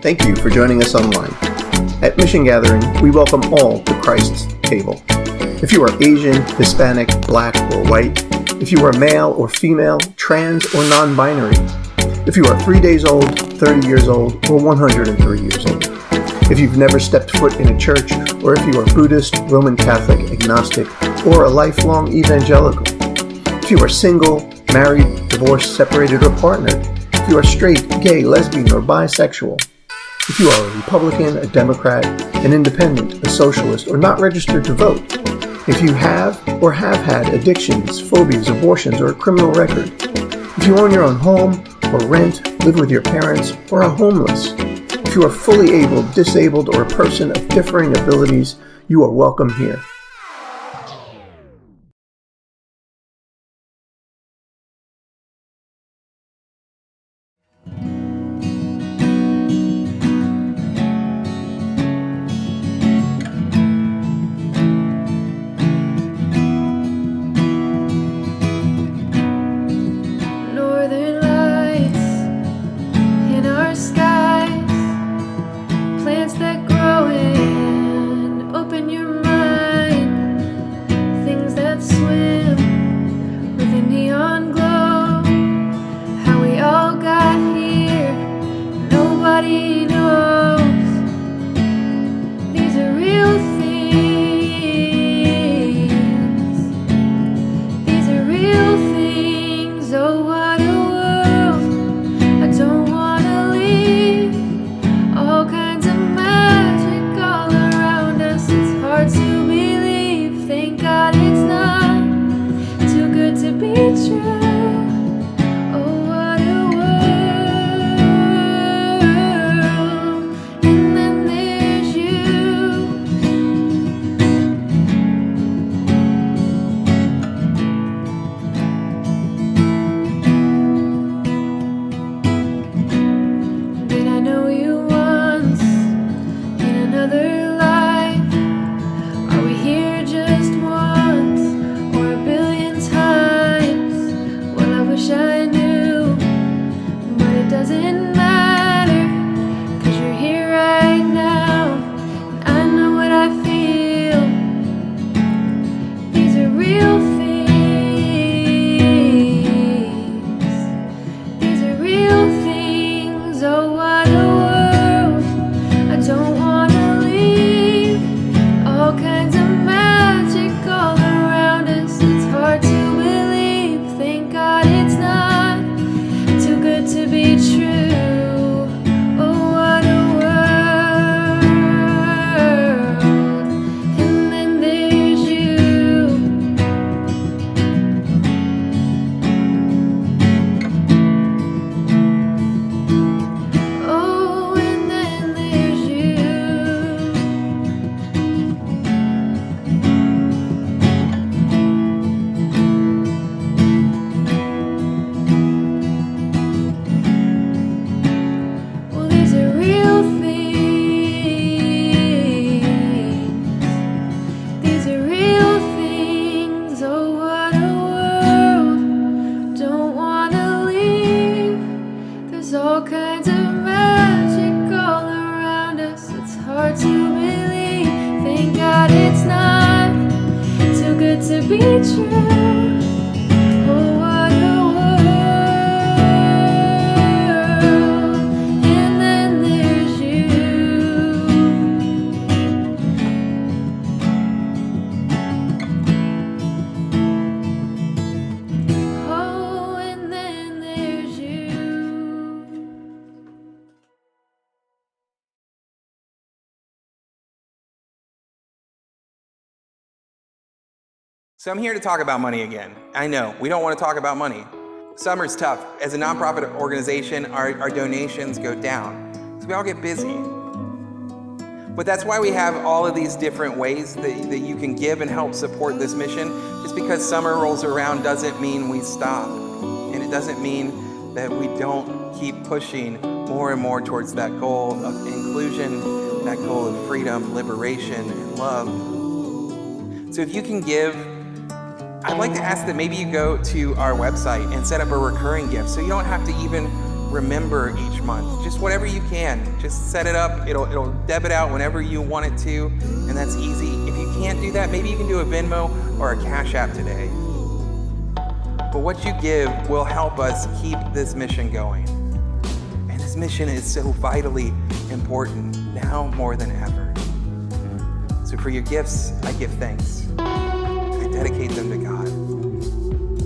Thank you for joining us online. At Mission Gathering, we welcome all to Christ's table. If you are Asian, Hispanic, Black, or white, if you are male or female, trans, or non-binary, if you are 3 days old, 30 years old, or 103 years old, if you've never stepped foot in a church, or if you are Buddhist, Roman Catholic, agnostic, or a lifelong evangelical, if you are single, married, divorced, separated, or partnered, if you are straight, gay, lesbian, or bisexual, if you are a Republican, a Democrat, an independent, a socialist, or not registered to vote, if you have or have had addictions, phobias, abortions, or a criminal record, if you own your own home or rent, live with your parents, or are homeless, if you are fully able, disabled, or a person of differing abilities, you are welcome here. So I'm here to talk about money again. I know, we don't want to talk about money. Summer's tough. As a nonprofit organization, our donations go down. So we all get busy. But that's why we have all of these different ways that you can give and help support this mission. Just because summer rolls around doesn't mean we stop. And it doesn't mean that we don't keep pushing more and more towards that goal of inclusion, that goal of freedom, liberation, and love. So if you can give, I'd like to ask that maybe you go to our website and set up a recurring gift so you don't have to even remember each month. Just whatever you can, just set it up. It'll debit out whenever you want it to, and that's easy. If you can't do that, maybe you can do a Venmo or a Cash App today. But what you give will help us keep this mission going. And this mission is so vitally important now more than ever. So for your gifts, I give thanks. I dedicate them to God,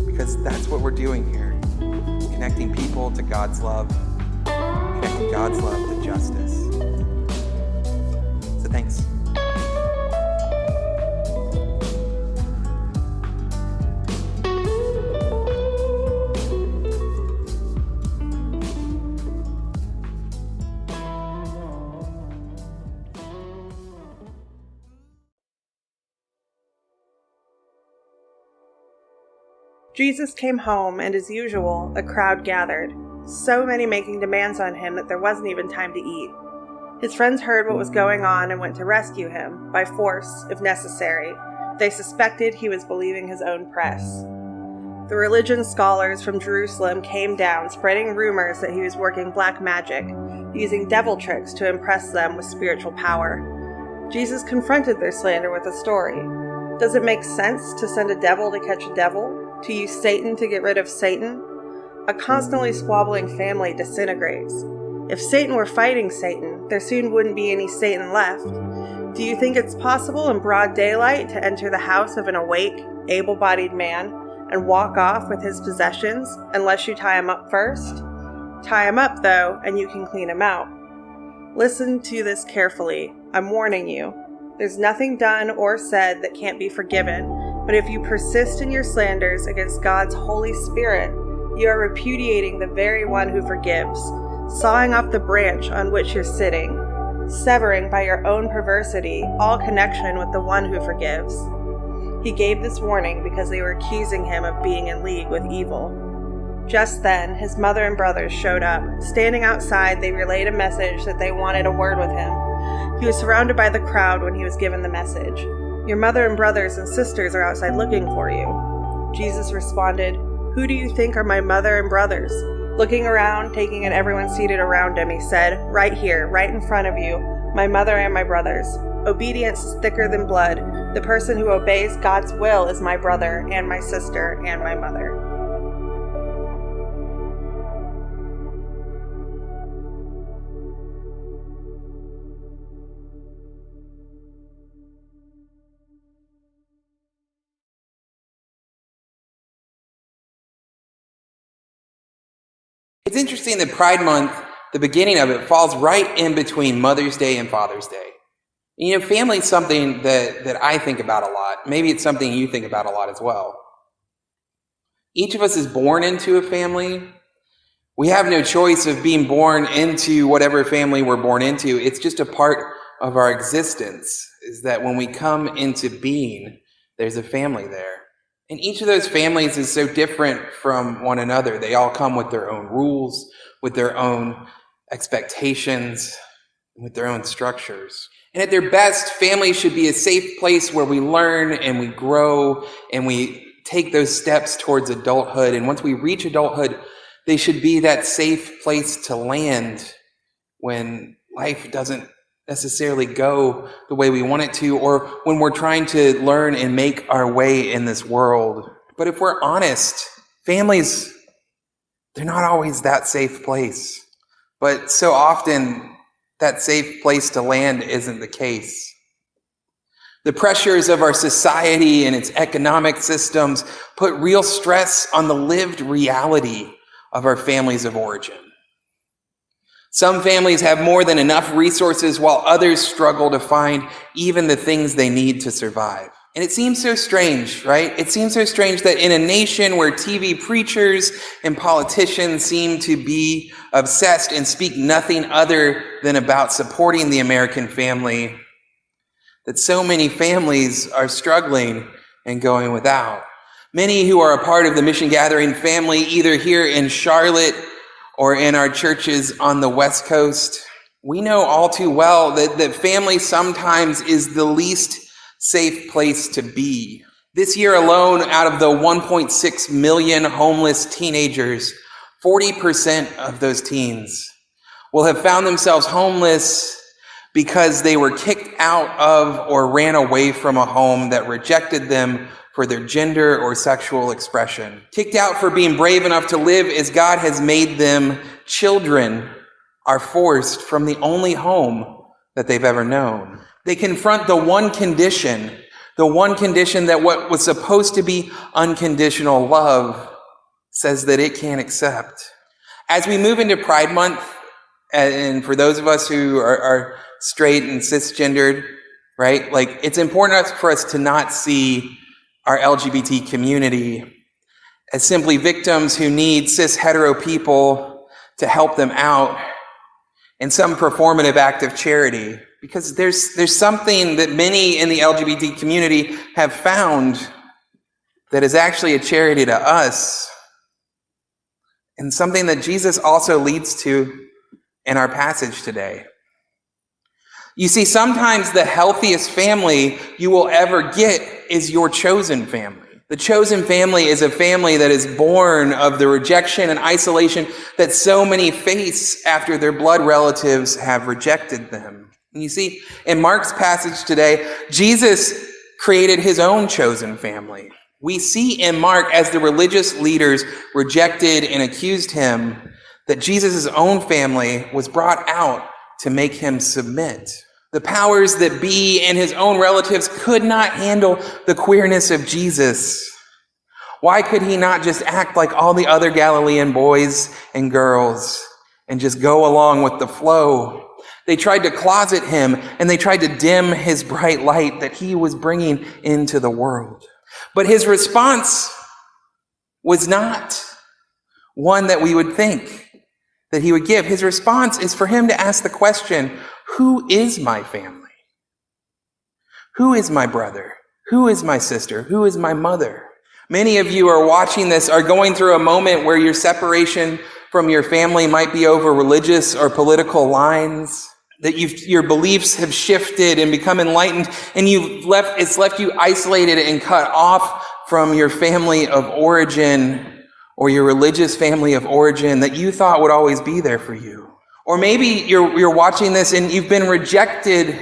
because that's what we're doing here. Connecting people to God's love, connecting God's love to justice. So thanks. Jesus came home, and as usual, a crowd gathered, so many making demands on him that there wasn't even time to eat. His friends heard what was going on and went to rescue him, by force, if necessary. They suspected he was believing his own press. The religion scholars from Jerusalem came down, spreading rumors that he was working black magic, using devil tricks to impress them with spiritual power. Jesus confronted their slander with a story. Does it make sense to send a devil to catch a devil? To use Satan to get rid of Satan? A constantly squabbling family disintegrates. If Satan were fighting Satan, there soon wouldn't be any Satan left. Do you think it's possible in broad daylight to enter the house of an awake, able-bodied man and walk off with his possessions unless you tie him up first? Tie him up, though, and you can clean him out. Listen to this carefully. I'm warning you. There's nothing done or said that can't be forgiven. But if you persist in your slanders against God's Holy Spirit, you are repudiating the very one who forgives, sawing off the branch on which you're sitting, severing by your own perversity all connection with the one who forgives. He gave this warning because they were accusing him of being in league with evil. Just then, his mother and brothers showed up. Standing outside, they relayed a message that they wanted a word with him. He was surrounded by the crowd when he was given the message. Your mother and brothers and sisters are outside looking for you. Jesus responded, Who do you think are my mother and brothers? Looking around, taking in everyone seated around him, he said, Right here, right in front of you, my mother and my brothers. Obedience is thicker than blood. The person who obeys God's will is my brother and my sister and my mother. It's interesting that Pride Month, the beginning of it, falls right in between Mother's Day and Father's Day. You know, family is something that I think about a lot. Maybe it's something you think about a lot as well. Each of us is born into a family. We have no choice of being born into whatever family we're born into. It's just a part of our existence, is that when we come into being, there's a family there. And each of those families is so different from one another. They all come with their own rules, with their own expectations, with their own structures. And at their best, families should be a safe place where we learn and we grow and we take those steps towards adulthood. And once we reach adulthood, they should be that safe place to land when life doesn't necessarily go the way we want it to, or when we're trying to learn and make our way in this world. But if we're honest, families, they're not always that safe place. But so often, that safe place to land isn't the case. The pressures of our society and its economic systems put real stress on the lived reality of our families of origin. Some families have more than enough resources, while others struggle to find even the things they need to survive. And it seems so strange, right? It seems so strange that in a nation where TV preachers and politicians seem to be obsessed and speak nothing other than about supporting the American family, that so many families are struggling and going without. Many who are a part of the Mission Gathering family, either here in Charlotte or in our churches on the West Coast, we know all too well that family sometimes is the least safe place to be. This year alone, out of the 1.6 million homeless teenagers, 40% of those teens will have found themselves homeless because they were kicked out of or ran away from a home that rejected them for their gender or sexual expression. Kicked out for being brave enough to live as God has made them. Children are forced from the only home that they've ever known. They confront the one condition that what was supposed to be unconditional love says that it can't accept. As we move into Pride Month, and for those of us who are straight and cisgendered, right? Like, it's important for us to not see our LGBT community as simply victims who need cis hetero people to help them out in some performative act of charity. Because there's something that many in the LGBT community have found that is actually a charity to us, and something that Jesus also leads to in our passage today. You see, sometimes the healthiest family you will ever get is your chosen family. The chosen family is a family that is born of the rejection and isolation that so many face after their blood relatives have rejected them. And you see, in Mark's passage today, Jesus created his own chosen family. We see in Mark, as the religious leaders rejected and accused him, that Jesus' own family was brought out to make him submit. The powers that be and his own relatives could not handle the queerness of Jesus. Why could he not just act like all the other Galilean boys and girls and just go along with the flow? They tried to closet him, and they tried to dim his bright light that he was bringing into the world. But his response was not one that we would think that he would give. His response is for him to ask the question, who is my family? Who is my brother? Who is my sister? Who is my mother? Many of you are watching this, are going through a moment where your separation from your family might be over religious or political lines, that your beliefs have shifted and become enlightened, and it's left you isolated and cut off from your family of origin or your religious family of origin that you thought would always be there for you. Or maybe you're watching this and you've been rejected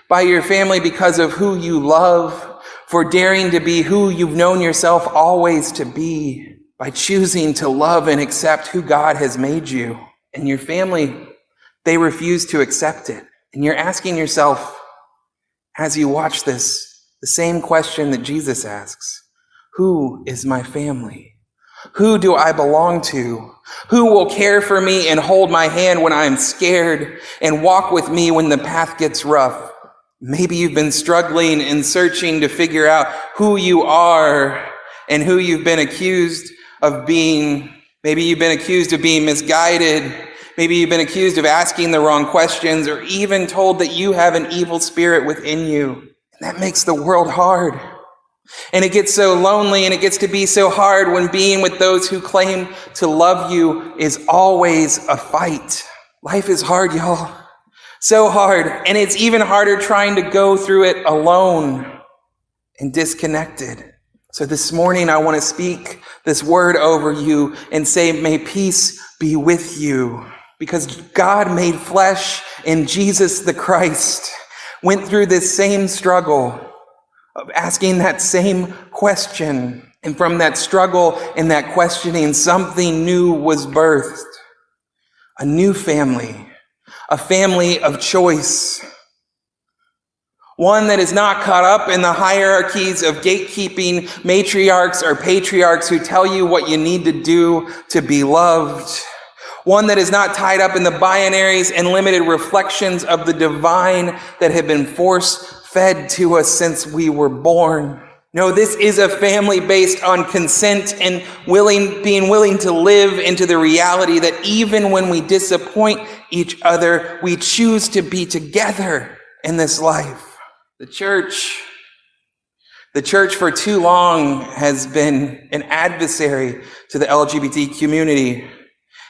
by your family because of who you love, for daring to be who you've known yourself always to be, by choosing to love and accept who God has made you. And your family, they refuse to accept it. And you're asking yourself, as you watch this, the same question that Jesus asks: who is my family? Who do I belong to? Who will care for me and hold my hand when I'm scared and walk with me when the path gets rough? Maybe you've been struggling and searching to figure out who you are and who you've been accused of being. Maybe you've been accused of being misguided. Maybe you've been accused of asking the wrong questions, or even told that you have an evil spirit within you. And that makes the world hard. And it gets so lonely, and it gets to be so hard when being with those who claim to love you is always a fight. Life is hard, y'all. So hard. And it's even harder trying to go through it alone and disconnected. So this morning, I want to speak this word over you and say, may peace be with you. Because God made flesh in Jesus the Christ, went through this same struggle of asking that same question. And from that struggle and that questioning, something new was birthed. A new family, a family of choice. One that is not caught up in the hierarchies of gatekeeping matriarchs or patriarchs who tell you what you need to do to be loved. One that is not tied up in the binaries and limited reflections of the divine that have been force-fed to us since we were born. No, this is a family based on consent and being willing to live into the reality that even when we disappoint each other, we choose to be together in this life. The church for too long has been an adversary to the LGBT community.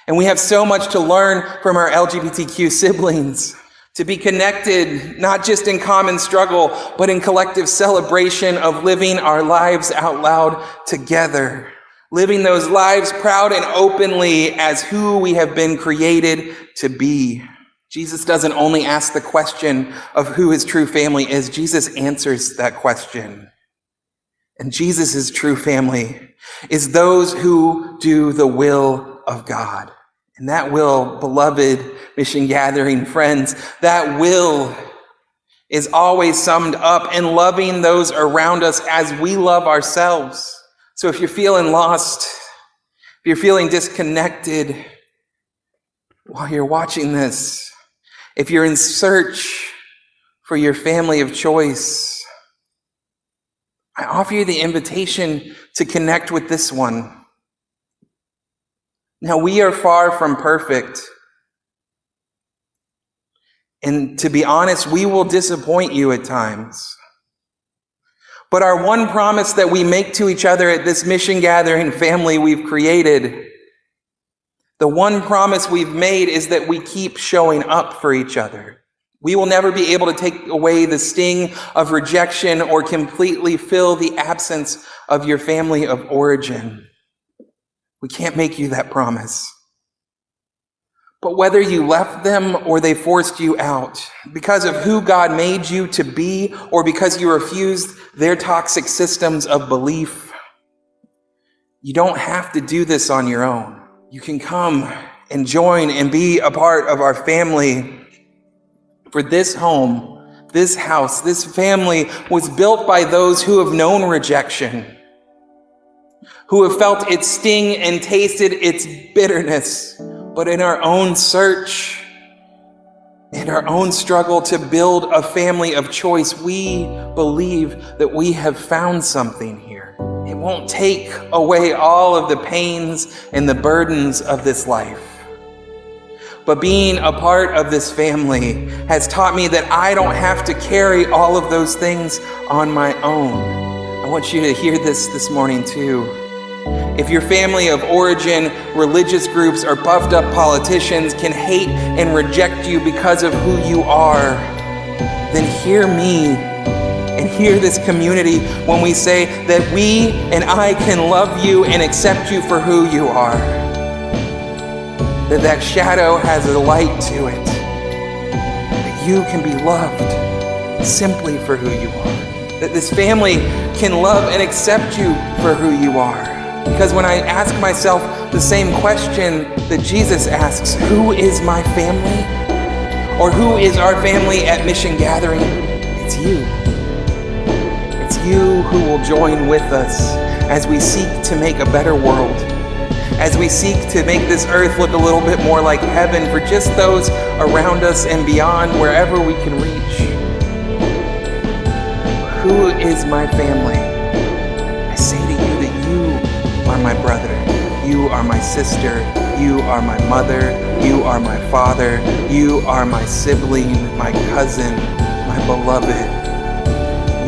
And we have so much to learn from our LGBTQ siblings, to be connected, not just in common struggle, but in collective celebration of living our lives out loud together. Living those lives proud and openly as who we have been created to be. Jesus doesn't only ask the question of who his true family is, Jesus answers that question. And Jesus' true family is those who do the will of God. And that will, beloved Mission Gathering friends, that will is always summed up in loving those around us as we love ourselves. So if you're feeling lost, if you're feeling disconnected while you're watching this, if you're in search for your family of choice, I offer you the invitation to connect with this one. Now, we are far from perfect. And to be honest, we will disappoint you at times. But our one promise that we make to each other at this Mission Gathering family we've created, the one promise we've made is that we keep showing up for each other. We will never be able to take away the sting of rejection or completely fill the absence of your family of origin. We can't make you that promise. But whether you left them or they forced you out, because of who God made you to be, or because you refused their toxic systems of belief, you don't have to do this on your own. You can come and join and be a part of our family. For this home, this house, this family was built by those who have known rejection, who have felt its sting and tasted its bitterness. But in our own search, in our own struggle to build a family of choice, we believe that we have found something here. It won't take away all of the pains and the burdens of this life. But being a part of this family has taught me that I don't have to carry all of those things on my own. I want you to hear this morning too. If your family of origin, religious groups, or puffed up politicians can hate and reject you because of who you are, then hear me and hear this community when we say that we and I can love you and accept you for who you are. That shadow has a light to it. That you can be loved simply for who you are. That this family can love and accept you for who you are. Because when I ask myself the same question that Jesus asks, who is my family? Or who is our family at Mission Gathering? It's you. It's you who will join with us as we seek to make a better world. As we seek to make this earth look a little bit more like heaven for just those around us and beyond, wherever we can reach. Who is my family? I say to you that you are my brother, you are my sister, you are my mother, you are my father, you are my sibling, my cousin, my beloved.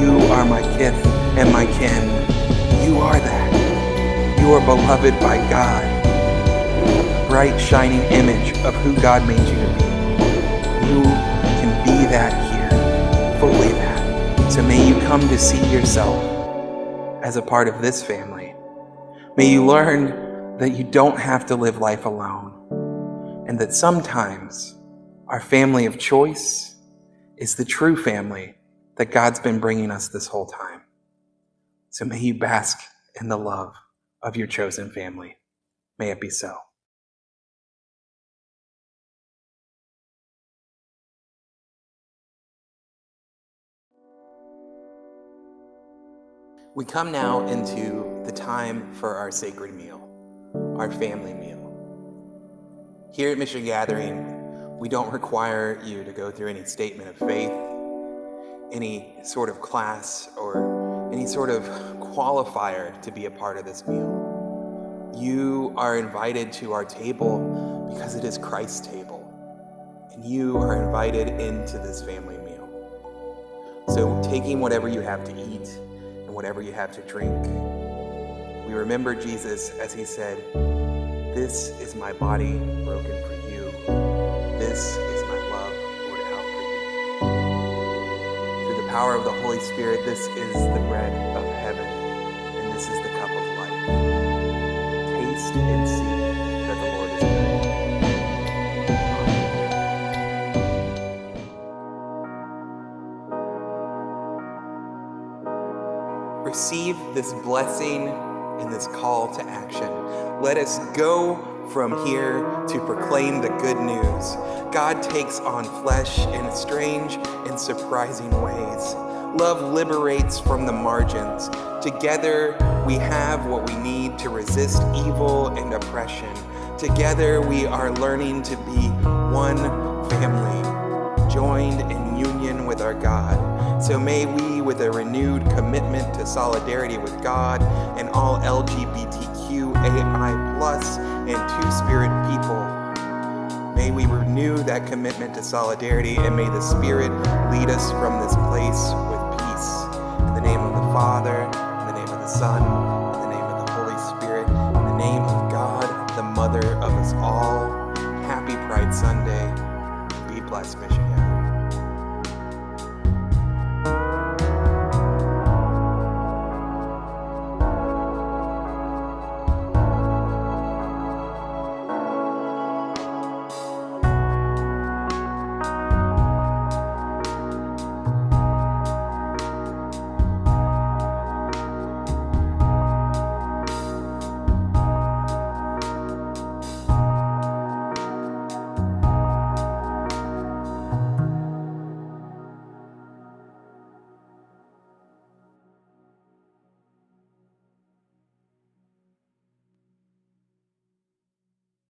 You are my kith and my kin. You are that. You are beloved by God. A bright, shining image of who God made you to be. You can be that here, fully that. So may you come to see yourself as a part of this family. May you learn that you don't have to live life alone. and that sometimes our family of choice is the true family that God's been bringing us this whole time. So may you bask in the love of your chosen family. May it be so. We come now into the time for our sacred meal, our family meal. Here at Mission Gathering, we don't require you to go through any statement of faith, any sort of class, or any sort of qualifier to be a part of this meal. You are invited to our table because it is Christ's table, and you are invited into this family meal. So taking whatever you have to eat and whatever you have to drink, we remember Jesus as he said, "This is my body broken for you. This is my love poured out for you." Through the power of the Holy Spirit, this is the bread of heaven, and this is the cup of life. Taste and see that the Lord is good. Receive this blessing and this call to action. Let us go from here to proclaim the good news. God takes on flesh in strange and surprising ways. Love liberates from the margins. Together we have what we need to resist evil and oppression. Together we are learning to be one family, joined in union with our God. So may we, with a renewed commitment to solidarity with God and all LGBTQAI+ and Two-Spirit people, may we renew that commitment to solidarity, and may the Spirit lead us from this place with peace. In the name of the Father, in the name of the Son, in the name of the Holy Spirit, in the name of God, the Mother of us all, happy Pride Sunday. Be blessed, Mission.